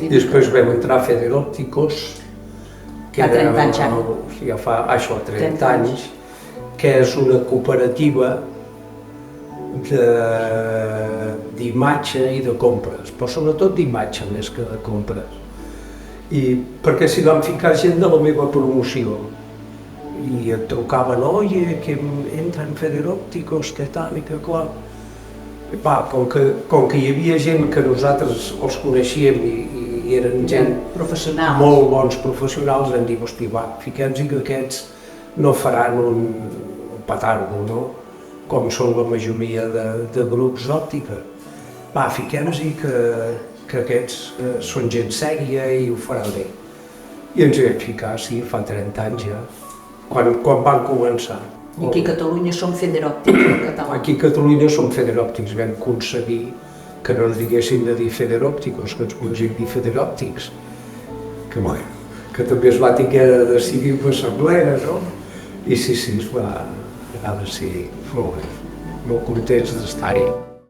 I després vam entrar a Federópticos, que Fa 30 anys ja. ja fa això, 30 anys, que és una cooperativa d'imatge i de compres, però sobretot d'imatge més que de compres. I perquè s'hi van ficar gent de la meva promoció i et trucaven, oye, que entra en Federópticos, que tal i que clar. Com que hi havia gent que nosaltres els coneixíem i eren gent professionals, molt bons professionals, vam dir, hosti, va, fiquem-hi que aquests no faran un petardo, no? Com són la majoria de grups d'òptica. Va, fiquem-hi que aquests són gent sèria i ho faran bé. I ens hi vam ficar, sí, fa 30 anys ja, quan van començar. I aquí a Catalunya som Federòptics, en català. Aquí a Catalunya som Federòptics, vam aconseguir que no ens diguessin de dir Federópticos, que ens poguessin dir Federòptics. Que també es va haver de decidir per assemblea, no? I sí, es va decidir. Molt bé, molt contents d'estar-hi.